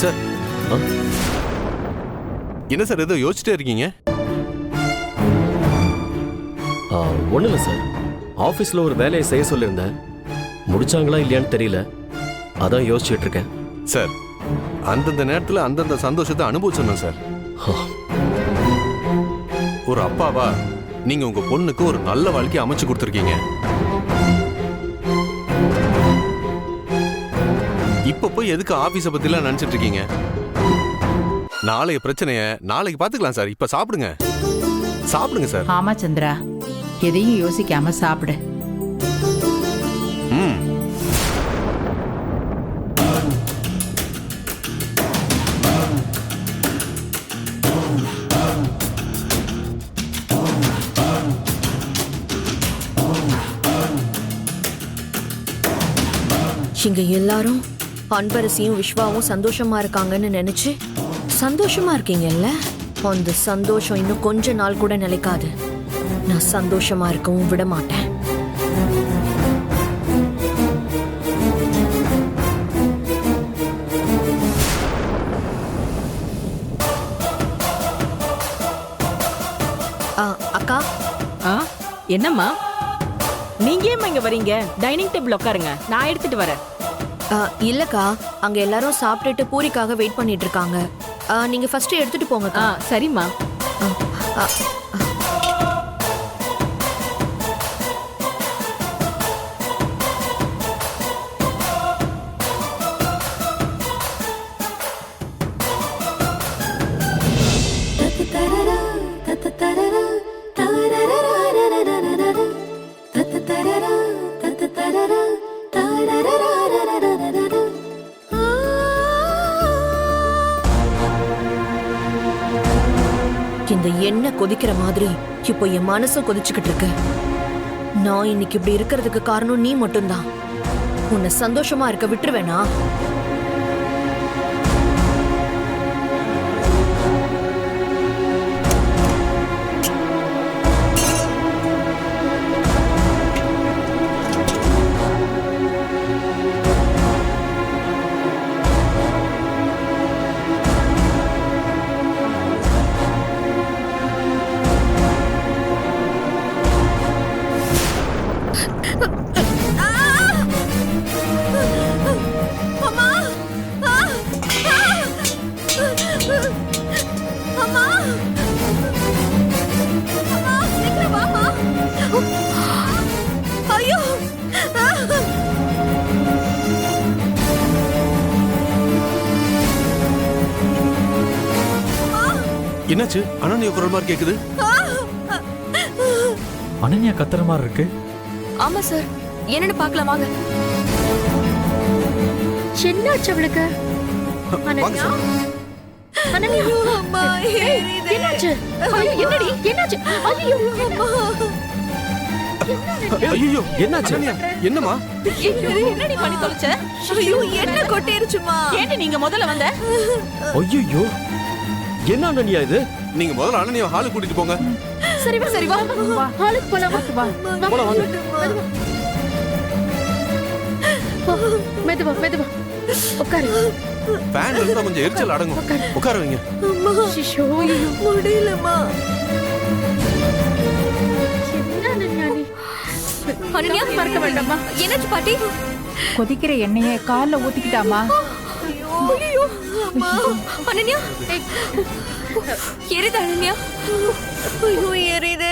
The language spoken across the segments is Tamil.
சார். என்ன சார் ஏதோ யோசிச்சுட்டே இருக்கீங்க? ஒன்றும் இல்லை சார், ஆஃபீஸில் ஒரு வேலையை செய்ய சொல்லியிருந்தேன், முடிச்சாங்களா இல்லையான்னு தெரியல, அதான் யோசிச்சுட்டு இருக்கேன். சார், அந்தந்த நேரத்தில் அந்தந்த சந்தோஷத்தை அனுபவிச்சிடணும் சார். ஒரு அப்பாவா நீங்க உங்க பொண்ணுக்கு ஒரு நல்ல வாழ்க்கையை அமைச்சு கொடுத்துருக்கீங்க. இப்ப போய் எதுக்கு ஆபீஸ பத்திலாம் நினைச்சிட்டு இருக்கீங்க? நாளைய பிரச்சனைய நாளைக்கு பாத்துக்கலாம் சார். இப்ப சாப்பிடுங்க, சாப்பிடுங்க சார். ஆமா சந்திரா, எதையும் யோசிக்காம சாப்பிடு. இங்க எல்லாரும் அன்பரசியும் விஸ்வாவும் சந்தோஷமா இருக்காங்கன்னு நினைச்சு சந்தோஷமா இருக்கீங்கல்ல? அந்த சந்தோஷம் இன்னும் கொஞ்ச நாள் கூட நிலைக்காது. நான் சந்தோஷமா இருக்கவும் விட மாட்டேன். அக்கா. என்னம்மா நீங்க ஏமா இங்க வரீங்க? டைனிங் டேபிள் உட்காருங்க, நான் எடுத்துட்டு வரேன். இல்லக்கா, அங்க எல்லாரும் சாப்பிட்டுட்டு பூரிக்காக வெயிட் பண்ணிட்டு இருக்காங்க. நீங்க ஃபர்ஸ்ட் எடுத்துட்டு போங்க. சரிம்மா. இந்த எண்ணெய் கொதிக்கிற மாதிரி இப்போ என் மனசு கொதிச்சுக்கிட்டு இருக்கு. நான் இன்னைக்கு இப்படி இருக்கிறதுக்கு காரணம் நீ மட்டும்தான். உன்னை சந்தோஷமா இருக்க விட்டுருவேனா? என்னாச்சு? அனன்யா குரல் மாதிரி கேக்குது. அனன்யா கத்துற மாதிரி இருக்கு. ஆமா சார், என்னன்னு பார்க்கலாம் வாங்க. என்னாச்சு அவளுக்கு? அனன்யா, அனன்யா, அம்மா என்னாச்சு? என்னடி என்னாச்சு? ஐயோ ஐயோ என்னாச்சு? என்னம்மா? என்னடி பண்ணி தொலைச்ச? ஐயோ என்ன கொட்டிருச்சுமா? ஏன் நீங்க முதல்ல வந்த? ஐயோ என்ன அனன்யா இது? நீங்க முதல்ல அனன்யா ஹாலுக்கு கூட்டிட்டு போங்க. சரி வா, சரி வா, ஹாலுக்கு போலாம். வா போலாம் வாங்க. மெதுவா மெதுவா உட்காரு. ஃபேன் இருந்தா கொஞ்சம் எரிச்சல் அடங்கும். உட்கார வைங்க. ஷிஷோ முடியலமா. என்ன அனன்யா நீ? அனன்யா மறக்க வேண்டாமா? என்னாச்சு பாட்டி? கொதிக்கிற எண்ணெயை கால்ல ஊத்திக்கிட்டாமா? ஐயோ அம்மா. அனன்யா எரியுது. அனன்யா ஐயோ எரியுது.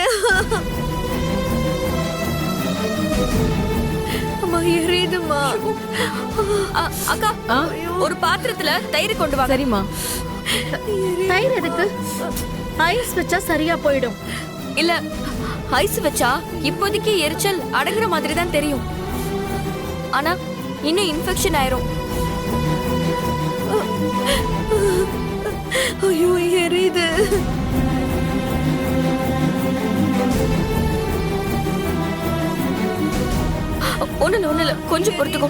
அம்மா எரியுதுமா. அக்கா, ஒரு பாத்திரத்துல தயிர் கொண்டு வா. சரிம்மா. தயிர் எதுக்கு? ஐஸ் வச்சா சரியா போயிடும். இல்ல, ஐஸ் வச்சா இப்போதைக்கு எரிச்சல் அடங்குற மாதிரி தான் தெரியும். ஆனா இன்னும் இன்ஃபெக்ஷன் ஆயிரும். ஐயோ எரியுது. ஒண்ணுல கொஞ்சம் பொறுத்துக்கோ.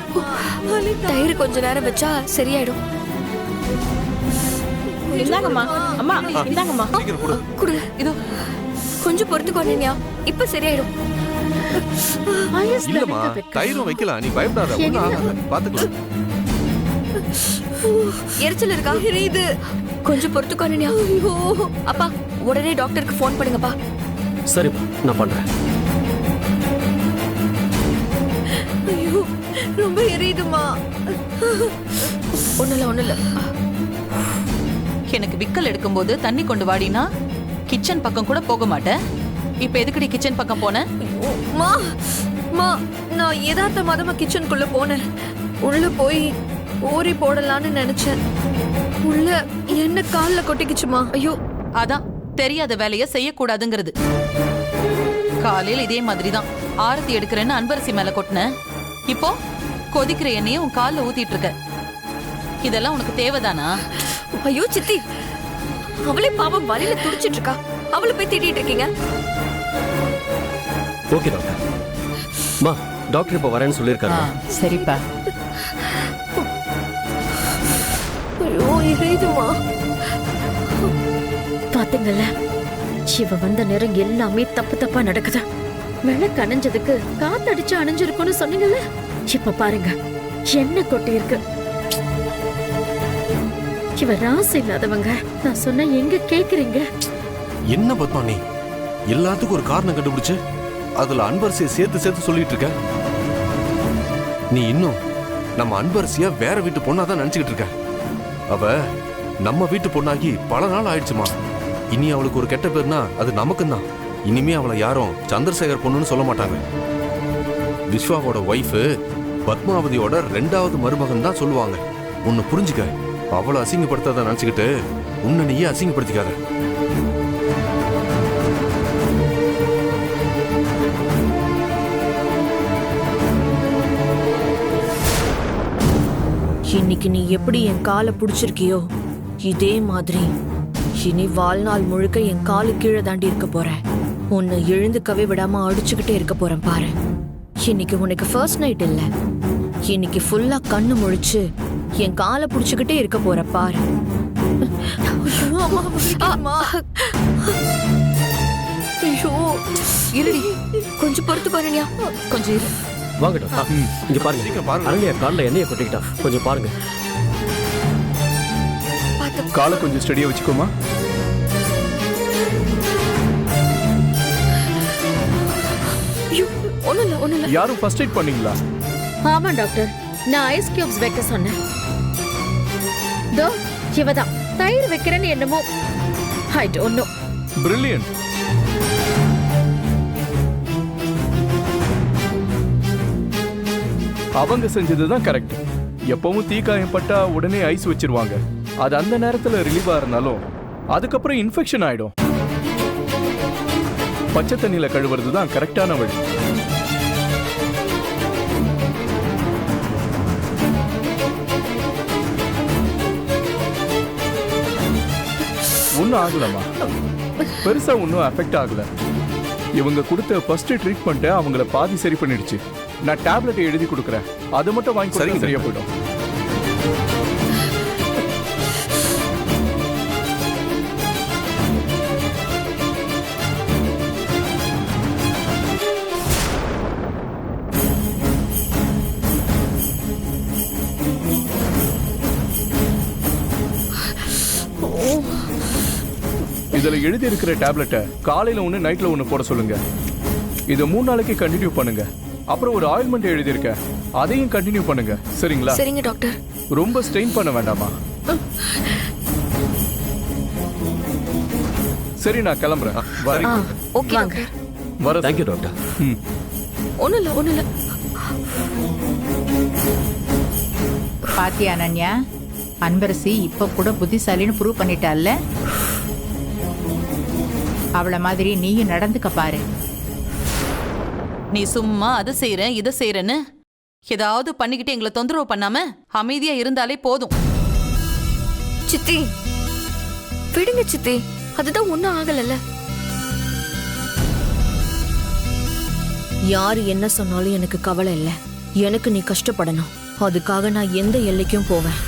தயிர் கொஞ்ச நேரம் வச்சா சரியாயிடும். இந்தாங்கம்மா. அம்மா இந்தாங்கம்மா. குடு. இதோ கொஞ்சம் பொறுத்துக்கோ அனன்யா, இப்ப சரியாயிடும். இல்லம்மா, தயிரும் வைக்கலாம், நீ பயப்படாத. ஒண்ணும் ஆகாது, பாத்துக்கலாம். எரிச்சல் இருக்கா? இது கொஞ்சம் பொறுத்துக்கோ அனன்யா. ஐயோ அப்பா, உடனே டாக்டருக்கு ஃபோன் பண்ணுங்கப்பா. சரிப்பா, நான் பண்றேன். ஐயோ ரொம்ப எரியுதுமா. ஒண்ணுல எனக்கு விக்கல் எடுக்கும்போது தண்ணி கொண்டு வாடினா கிச்சன் பக்கம் கூட போக மாட்டேன். இப்ப எதுக்குடி கிச்சன் பக்கம் போன? மா மா, நான் யதார்த்த மதமா கிச்சனுக்குள்ள போனேன். உள்ள போய் ஊறி போடலான்னு நினைச்சேன். உள்ள என்ன கால்ல கொட்டிக்கிச்சுமா. ஐயோ, அதான் தெரியாத வேலைய செய்யக்கூடாதுங்கிறது. காலையில இதே மாதிரிதான் ஆரத்தி எடுக்கிறேன்னு அன்பரசி மேல கொட்டின. இப்போ கொதிக்கிற எண்ணெயை உன் கால்ல ஊத்திட்டு இருக்க. இதெல்லாம் உனக்கு தேவைதானா? ஐயோ சித்தி, அவளே பாவம் வலியில துடிச்சிட்டு இருக்கா. அவளை போய் திட்டிட்டு இருக்கீங்க. Okay doctor. மா, டாக்டர் இப்ப வரேன்னு சொல்லியிருக்காரு. சரிப்பா. ஐயோ எரியுதுமா. பாத்தீங்கல்ல, இவ வந்த நேரம் எல்லாமே தப்பு தப்பா நடக்குது. விளக்கு அணைஞ்சதுக்கு காத்தடிச்சு அணைஞ்சிருக்கும்னு சொன்னீங்கல்ல, இப்ப பாருங்க என்ன கொட்டி இருக்கு. இவ ராசி இல்லாதவங்க. நான் சொன்ன எங்க கேக்குறீங்க? என்ன பத்மா நீ எல்லாத்துக்கும் ஒரு காரணம் கண்டுபிடிச்சு அதுல அன்பரசியை சேர்த்து சொல்லிட்டு இருக்க. நீ இன்னும் நம்ம அன்பரசியா வேற வீட்டு பொண்ணாதான் நினைச்சுக்கிட்டு இருக்க. அவ நம்ம வீட்டு பொண்ணாகி பல நாள் ஆயிடுச்சுமா. இனி அவளுக்கு ஒரு கெட்ட பேர்னா அது நமக்கும் தான். இனிமே அவளை யாரும் சந்திரசேகர் பொண்ணுன்னு சொல்ல மாட்டாங்க. விஸ்வாவோட ஒய்ஃபு பத்மாவதியோட 2வது மருமகன் தான் சொல்லுவாங்க. உன்னை புரிஞ்சுக்க. அவளை அசிங்கப்படுத்தாத நினைச்சுக்கிட்டு உன்னை நீயே அசிங்கப்படுத்திக்காத. இன்னைக்கு நீ எப்படி என் காலை புடிச்சிருக்கியோ இதே மாதிரி இனி வாழ்நாள் முழுக்க என் காலு கீழே தாண்டி இருக்க போறேன். உன்னை எழுந்துக்கவே விடாம அடிச்சுக்கிட்டே இருக்க போறேன் பாரு. இன்னைக்கு உனக்கு ஃபர்ஸ்ட் நைட் இல்ல, இன்னைக்கு ஃபுல்லா கண்ணு முழிச்சு என் காலை புடிச்சுக்கிட்டே இருக்க போற பாரு. ஐயோ இருடி, கொஞ்சம் பொறுத்து பாருங்க. கொஞ்சம் இரு. வாங்க டாக்டர். இங்க பாருங்க. அனன்யா கால்ல எண்ணெயை கொட்டிக்கிட்டா. கொஞ்சம் பாருங்க. காலை கொஞ்சம் ஸ்டடியா வச்சுக்கோமா. ஒண்ணு இல்ல. யாரும் ஃபர்ஸ்ட் எய்ட் பண்ணீங்களா? ஆமா டாக்டர், நான் ஐஸ் கியூப்ஸ் வைக்க சொன்னேன். தோ இவதான் தயிர் வைக்கிறேன்னு என்னமோ. I don't know. பிரில்லியன்ட். அவங்க செஞ்சதுதான் கரெக்ட். எப்பவும் தீக்காயம் பட்டா உடனே ஐஸ் வச்சிருவாங்க. அது அந்த நேரத்துல ரிலீவா இருந்தாலும் அதுக்கப்புறம் இன்ஃபெக்ஷன் ஆயிடும். பச்சை தண்ணியில கழுவுறது தான் கரெக்டான வழி. ஒன்னும் ஆகலமா, பெருசா ஒன்னும் அஃபெக்ட் ஆகல. இவங்க கொடுத்த ஃபர்ஸ்ட் ட்ரீட்மெண்ட் அவங்கள பாதி சரி பண்ணிடுச்சு. நான் டேப்லெட் எழுதி கொடுக்குறேன், அது மட்டும் வாங்கி கொடுத்தா சரியா போயிடும். இதுல எழுதி இருக்கிற டேப்லெட்டை காலையில ஒண்ணு நைட்ல ஒண்ணு போட சொல்லுங்க. இதை 3 நாளைக்கு கண்டினியூ பண்ணுங்க. அப்புறம் ஒரு ஆயில்மெண்ட் எழுதி இருக்க, அதையும் கண்டினியூ பண்ணுங்க. சரிங்களா? சரிங்க டாக்டர். ரொம்ப ஸ்ட்ரெயின் பண்ண வேண்டாமா? சரி, நான் கிளம்புறேன். வரேன். Okay doctor. வரேன். Thank you doctor. ஒண்ணு இல்ல. பாத்தியா அனன்யா, அன்பரசி இப்ப கூட புத்திசாலின்னு ப்ரூவ் பண்ணிட்டால. அவள மாதிரி நீயும் நடந்துக்க பாரு. நீ சும்மா அதை செய்யறேன் இதை செய்யறேன்னு ஏதாவது பண்ணிக்கிட்டு எங்களை தொந்தரவு பண்ணாம அமைதியா இருந்தாலே போதும். சித்தி விடுங்க சித்தி, அதுதான் ஒண்ணும் ஆகலல்ல. யாரு என்ன சொன்னாலும் எனக்கு கவலை இல்ல. எனக்கு நீ கஷ்டப்படணும், அதுக்காக நான் எந்த எல்லைக்கும் போவேன்.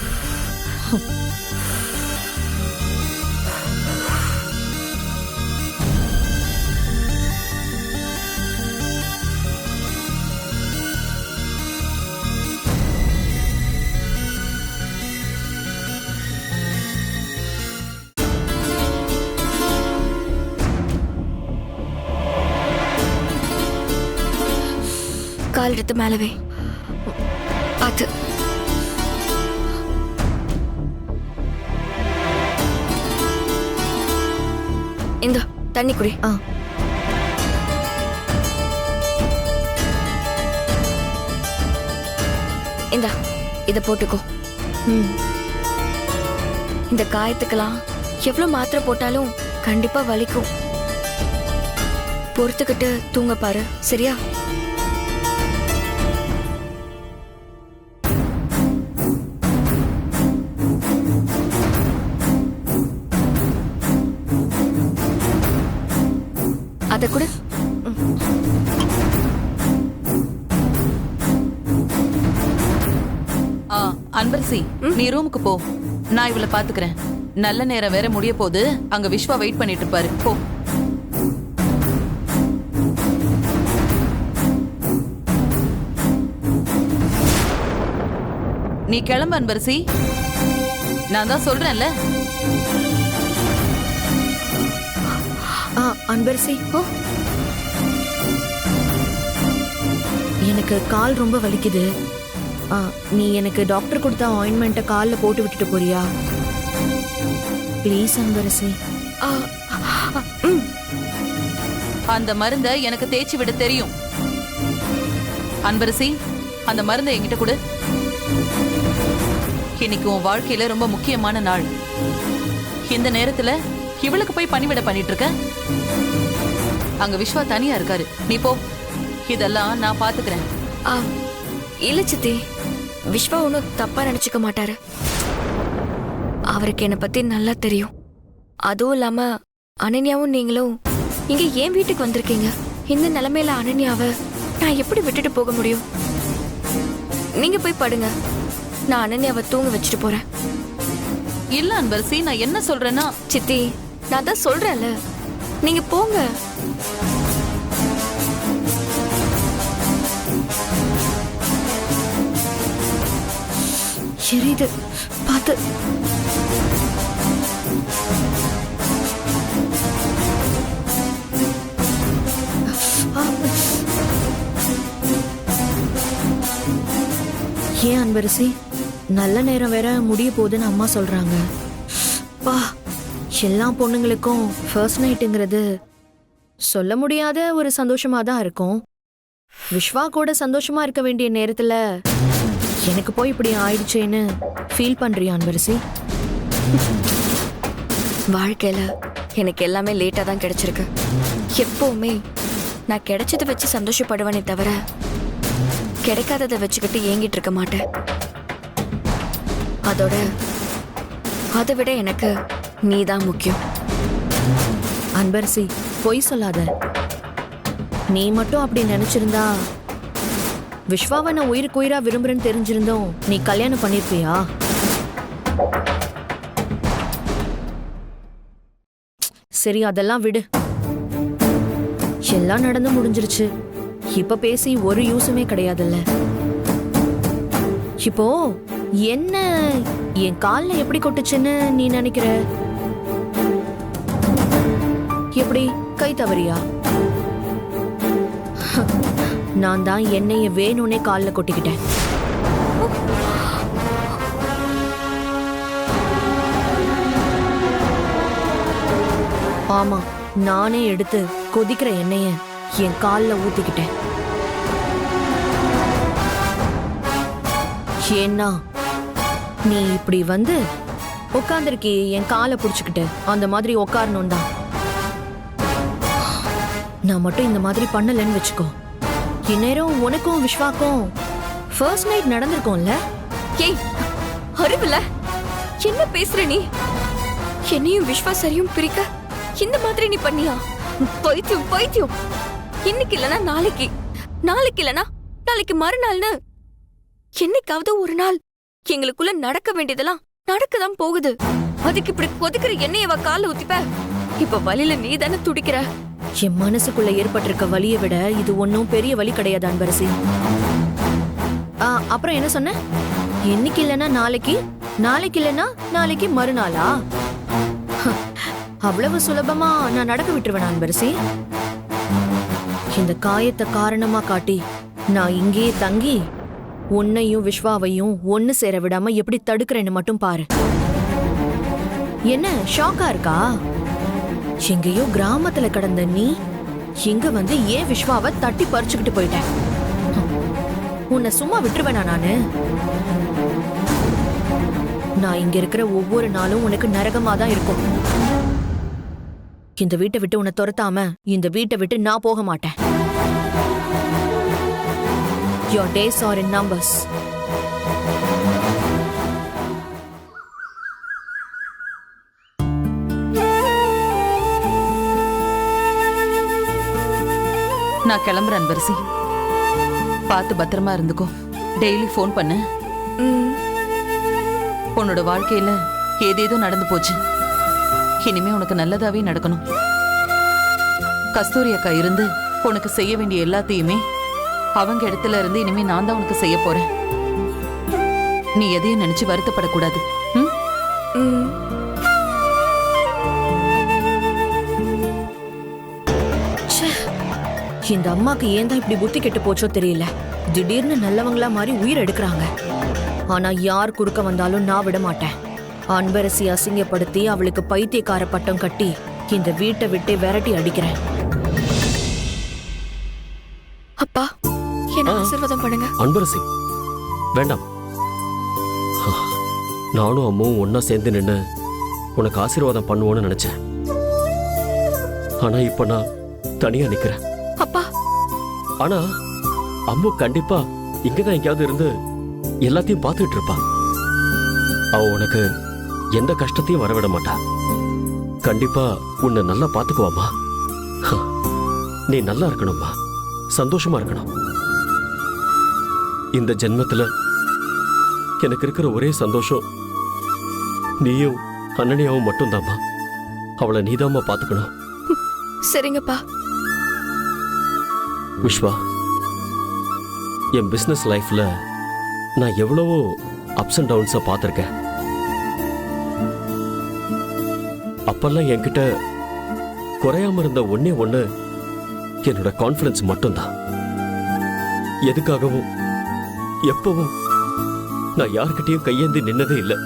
கால் எடுத்து மேலவே பார்த்து. இந்த தண்ணி குடி. இந்தா இத போட்டுக்கோ. இந்த காயத்துக்கெல்லாம் எவ்வளவு மாத்திரை போட்டாலும் கண்டிப்பா வலிக்கும். பொறுத்துக்கிட்டு தூங்க பாரு, சரியா? அத கூட அன்பரசி, நீ ரூமுக்கு போ. நான் இவளை பாத்துக்கிறேன். நல்ல நேரம் வேற முடிய போது. அங்க விஸ்வா வெயிட் பண்ணிட்டு இருப்பாரு. போ. நீ கிளம்பு அன்பரசி. நான் தான் சொல்றேன்ல. அன்பரசி, எனக்கு கால் ரொம்ப வலிக்குது. நீ எனக்கு டாக்டர் கொடுத்த ஆயின்மெண்ட்டை காலில் போட்டு விட்டுட்டு போறியா? ப்ளீஸ் அன்பரசி. அந்த மருந்தை எனக்கு தேய்ச்சி விட தெரியும். அன்பரசி, அந்த மருந்தை என்கிட்ட கொடு. இன்னைக்கு உன் வாழ்க்கையில ரொம்ப முக்கியமான நாள். இந்த நேரத்துல இவளுக்கு போய் பணிவிட பண்ணிட்டு இருக்க. அங்க விஸ்வா தனியா இருக்காரு. நீ போ. இதெல்லாம் நான் பாத்துக்கிறேன். இல்ல சித்தி, விஸ்வா ஒன்னும் தப்பா நினைச்சுக்க மாட்டாரு. அவருக்கு என்னை பத்தி நல்லா தெரியும். அதுவும் இல்லாம அனன்யாவும் நீங்களும் இங்க ஏன் வீட்டுக்கு வந்திருக்கீங்க? இந்த நிலைமையில அனன்யாவை நான் எப்படி விட்டுட்டு போக முடியும்? நீங்க போய் படுங்க, நான் அனன்யாவை தூங்க வச்சுட்டு போறேன். இல்ல அன்பரசி, நான் என்ன சொல்றேன்னா... சித்தி, நான் தான் சொல்றேன்ல, நீங்க போங்க. எரியுது, பார்த்து. ஏன் அன்பரசி, நல்ல நேரம் வேற முடிய போகுதுன்னு அம்மா சொல்றாங்க. பா, எல்லா பொண்ணுங்களுக்கும் ஃபர்ஸ்ட் நைட்டுங்கிறது சொல்ல முடியாத ஒரு சந்தோஷமா தான் இருக்கும். விஸ்வா கூட சந்தோஷமா இருக்க வேண்டிய நேரத்துல எனக்கு போய் இப்படி ஆயிடுச்சேன்னு ஃபீல் பண்றியா அன்பரசி? வாழ்க்கையில எனக்கு எல்லாமே லேட்டா தான் கிடைச்சிருக்கு. எப்பவுமே நான் கிடைச்சதை வச்சு சந்தோஷப்படுவேனே தவிர கிடைக்காததை வச்சுக்கிட்டு ஏங்கிட்டு இருக்க மாட்டேன். அதை விட எனக்கு நீதான் முக்கியம். அன்பரசி, பொய் சொல்லாத. நீ மட்டும் அப்படி நினைச்சிருந்தா விஸ்வாவை நான் உயிருக்கு உயிரா விரும்புறேன்னு தெரிஞ்சிருந்தோம் நீ கல்யாணம் பண்ணிருப்பியா? சரி, அதெல்லாம் விடு. எல்லாம் நடந்து முடிஞ்சிருச்சு. இப்ப பேசி ஒரு யூஸுமே கிடையாதுல்ல. இப்போ என்ன என் கால்ல எப்படி கொட்டுச்சுன்னு நீ நினைக்கிற? எப்படி கை தவறியா? நான் தான் என்னைய வேணும்னே கால்ல கொட்டிக்கிட்டேன். ஆமா, நானே எடுத்து கொதிக்கிற எண்ணெய என் கால்ல ஊத்திக்கிட்டேன். ஏன்னா நீ இப்படி வந்து உட்கார்ந்துருக்கி என் காலை புடிச்சுக்கிட்டு அந்த மாதிரி உட்காரணும் தான். நான் மட்டும் இந்த மாதிரி பண்ணலன்னு வச்சுக்கோ, இந்நேரம் உனக்கும் விஸ்வாக்கும் ஃபர்ஸ்ட் நைட் நடந்திருக்கும்ல. ஏய், அறிவில்ல, என்ன பேசுற நீ? என்னையும் விஸ்வாசரையும் பிரிக்க இந்த மாதிரி நீ பண்ணியா? பைத்தியம் பைத்தியம். இன்னைக்கு இல்லனா நாளைக்கு, நாளைக்கு இல்லனா நாளைக்கு மறுநாள்னு என்னைக்காவது ஒரு நாள் எங்களுக்குள்ள நடக்க வேண்டியதெல்லாம் நடக்கதான் போகுது. அதுக்கு இப்படி கொதிக்கிற எண்ணெயவ கால ஊத்திப்ப. இப்ப வலியில நீ தானே துடிக்கிற. என் மனசுக்குள்ள ஏற்பட்டிருக்க வலியை விட இது ஒன்னும் பெரிய வலி கிடையாது அன்பரசி. அப்புறம் என்ன சொன்ன? இன்னைக்கு இல்லனா நாளைக்கு, நாளைக்கு இல்லனா நாளைக்கு மறுநாளா? அவ்வளவு சுலபமா நான் நடக்க விட்டுருவேன் அன்பரசி? இந்த காயத்தை காரணமா காட்டி நான் இங்கேயே தங்கி உன்னையும் விஸ்வாவையும் ஒன்னு சேர விடாம எப்படி தடுக்கிறேன்னு மட்டும் பாரு. என்ன ஷாக்கா இருக்கா? எங்கேயோ கிராமத்துல கடந்த நீ இங்க வந்து ஏன் விஸ்வாவை தட்டி பறிச்சுக்கிட்டு போயிட்ட? உன்னை சும்மா விட்டுருவேனா நானு? நான் இங்க இருக்கிற ஒவ்வொரு நாளும் உனக்கு நரகமா தான் இருக்கும். இந்த வீட்டை விட்டு உன்னை துரத்தாம இந்த வீட்டை விட்டு நான் போக மாட்டேன். Your days are in numbers. நான் கிளம்புறேன் அன்பரசி. பார்த்து பத்திரமா இருந்துக்கோ. டெய்லி ஃபோன் பண்ணு. உன்னோட வாழ்க்கையில ஏதேதோ நடந்து போச்சு. இனிமே உனக்கு நல்லதாவே நடக்கணும். கஸ்தூரி அக்கா இருந்து உனக்கு செய்ய வேண்டிய எல்லாத்தையுமே அவங்க இடத்துல இருந்து இனிமே நான் தான் உனக்கு செய்ய போறேன். நீ எதையும் நினைச்சு வருத்தப்படக்கூடாது. இந்த அம்மாக்கு ஏன் தான் இப்படி புத்தி கெட்டு போச்சோ தெரியல. திடீர்னு நல்லவங்களா மாதிரி உயிர் எடுக்கிறாங்க. ஆனா யார் குறுக்க வந்தாலும் நான் விட மாட்டேன். அன்பரசி அசிங்கப்படுத்தி அவளுக்கு பைத்தியக்கார பட்டம் கட்டி இந்த வீட்டை விட்டு விரட்டி அடிக்கிறேன். அப்பா, என்ன ஆசீர்வாதம் பண்ணுங்க. அன்பரசி வேண்டாம். நானும் அம்மாவும் ஒன்னா சேர்ந்து நின்று உனக்கு ஆசீர்வாதம் பண்ணுவோன்னு நினைச்சேன். ஆனா இப்ப நான் தனியா நிக்கிறேன். அப்பா, ஆனா அம்மு கண்டிப்பா இங்கதான் எங்கேயாவது இருந்து எல்லாத்தையும் பார்த்துட்டு இருப்பா. அவ உனக்கு எந்த கஷ்டத்தையும் வரவிட மாட்டா. கண்டிப்பா உன்னை நல்லா பாத்துக்குவாமா. நீ நல்லா இருக்கணும்மா, சந்தோஷமா இருக்கணும். இந்த ஜென்மத்துல எனக்கு இருக்கிற ஒரே சந்தோஷம் நீயும் அண்ணனியாவும் மட்டும்தாம்மா. அவளை நீதாம்மா பாத்துக்கணும். சரிங்கப்பா. விஸ்வா, என் பிசினஸ் லைஃப்ல நான் எவ்வளவோ அப்ஸ் அண்ட் டவுன்ஸை பார்த்துருக்கேன். அப்பெல்லாம் என்கிட்ட குறையாம இருந்த ஒன்னே ஒண்ணு என்னோட கான்ஃபிடன்ஸ் மட்டும்தான். எதுக்காகவும் எப்பவும் நான் யார்கிட்டயும் கையேந்தி நின்னதே இல்லை.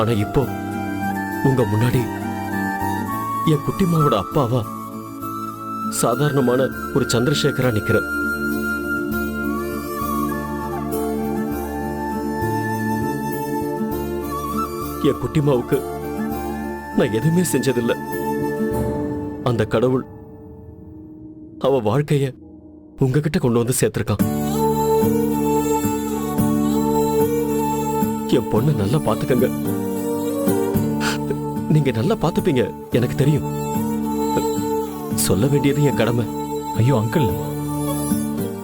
ஆனா இப்போ உங்க முன்னாடி என் குட்டிமாவோட அப்பாவா சாதாரணமான ஒரு சந்திரசேகரா நிக்கிறேன். என் குட்டிமாவுக்கு நான் எதுவுமே செஞ்சதில்லை. அந்த கடவுள் அவ வாழ்க்கைய உங்ககிட்ட கொண்டு வந்து சேர்த்திருக்கான். என் பொண்ணை நல்லா பாத்துக்கங்க. நீங்க நல்லா பாத்துப்பீங்க, எனக்கு தெரியும். சொல்ல வேண்டியது என் கடமை. ஐயோ அங்கிள்,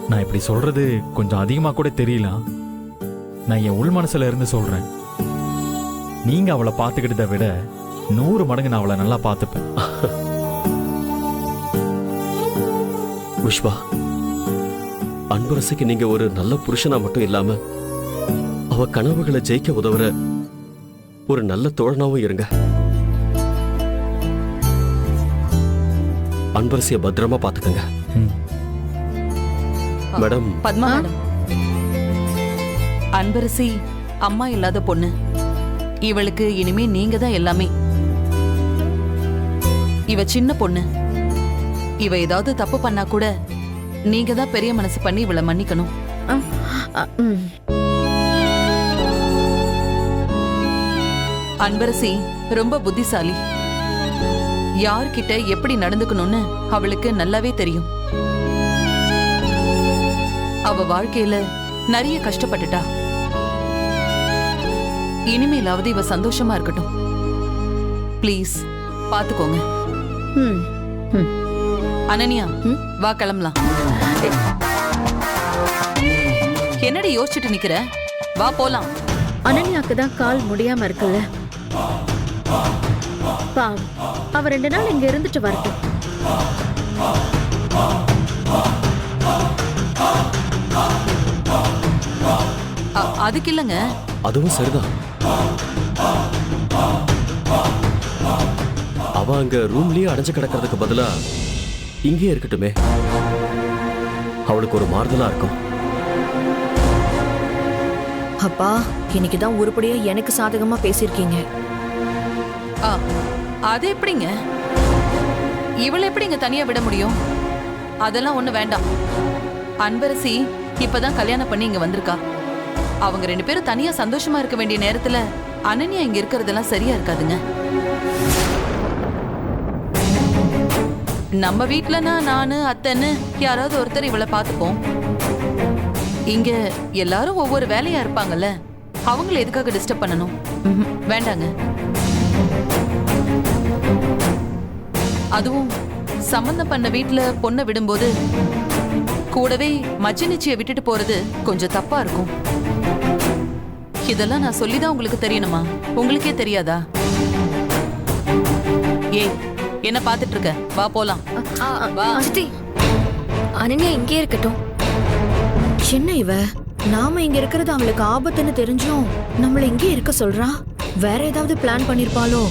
நான் இப்படி சொல்றது கொஞ்சம் அதிகமா கூட தெரியலாம். நான் என் உள் மனசுல இருந்து சொல்றேன். நீங்க அவளை பார்த்துக்கிட்டதை விட 100 மடங்கு நான் அவளை நல்லா பார்த்துப்பேன். விஸ்வா, அன்பரசிக்கு நீங்க ஒரு நல்ல புருஷனா மட்டும் இல்லாம அவ கனவுகளை ஜெயிக்க உதவுற ஒரு நல்ல தோழனாவும் இருங்க. அன்பரசிய பத்திரமா பாத்துக்கங்க. மேடம். பத்மா மேடம், அன்பரசி அம்மா இல்லாத பொண்ணு. இவளுக்கு இனிமே நீங்க தான் எல்லாமே. இவ சின்ன பொண்ணு. இவ ஏதாவது தப்பு பண்ணா கூட நீங்க தான் பெரிய மனசு பண்ணி இவளை மன்னிக்கணும். அன்பரசி ரொம்ப புத்திசாலி. யார்கிட்ட எப்படி நடந்துக்கணும்னு அவளுக்கு நல்லாவே தெரியும். அவ வாழ்க்கையில நிறைய கஷ்டப்பட்டுட்டா. இனிமேலாவது இவ சந்தோஷமா இருக்கட்டும். ப்ளீஸ் பாத்துக்கோங்க. அனன்யா, வா கிளம்பலாம். என்னடி யோசிச்சுட்டு நிக்கிற? வா போலாம். அனன்யாக்கு தான் கால் முடியாம இருக்குல்ல. பாவம், அவ 2 நாள் இங்க இருந்துட்டு வரட்டும். அதுக்கு இல்லங்க. அதுவும் சரிதான். அவ அங்க ரூம்லயே அடைஞ்சு கிடக்கிறதுக்கு பதிலா இங்கேயே இருக்கட்டுமே, அவளுக்கு ஒரு மாறுதலா இருக்கும். அப்பா இன்னைக்கு தான் உருப்படியா எனக்கு சாதகமா பேசியிருக்கீங்க. ஆ, அது எப்படிங்க? இவளை எப்படி இங்க தனியா விட முடியும்? அதெல்லாம் ஒண்ணு வேண்டாம். அன்பரசி இப்பதான் கல்யாணம் பண்ணி இங்க வந்திருக்கா. அவங்க 2 பேரும் தனியா சந்தோஷமா இருக்க வேண்டிய நேரத்துல அனன்யா இங்க இருக்கிறதெல்லாம் சரியா இருக்காதுங்க. நம்ம வீட்டுலனா நானு அத்தைன்னு யாராவது ஒருத்தர் இவளை பார்த்துப்போம். இங்க எல்லாரும் ஒவ்வொரு வேலையா இருப்பாங்கல்ல, அவங்கள எதுக்காக டிஸ்டர்ப் பண்ணணும்? வேண்டாங்க. அதுவும் சம்பந்தம் பண்ண வீட்டுல பொண்ணை விடும்போது கூடவே மச்சி நிச்சய விட்டுட்டு போறது கொஞ்சம் தப்பா இருக்கும். இதெல்லாம் நான் சொல்லிதான் உங்களுக்கு தெரியணுமா? உங்களுக்கே தெரியாதா? ஏய், என்ன பாத்துட்டு இருக்க? வா போலாம். வா. அஸ்தி, அனன்யா இங்கே இருக்கட்டும். என்ன இவ, நாம இங்க இருக்கிறது அவளுக்கு ஆபத்துன்னு தெரிஞ்சும் நம்மள இங்கே இருக்க சொல்றா. வேற ஏதாவது பிளான் பண்ணிருப்பாளோ?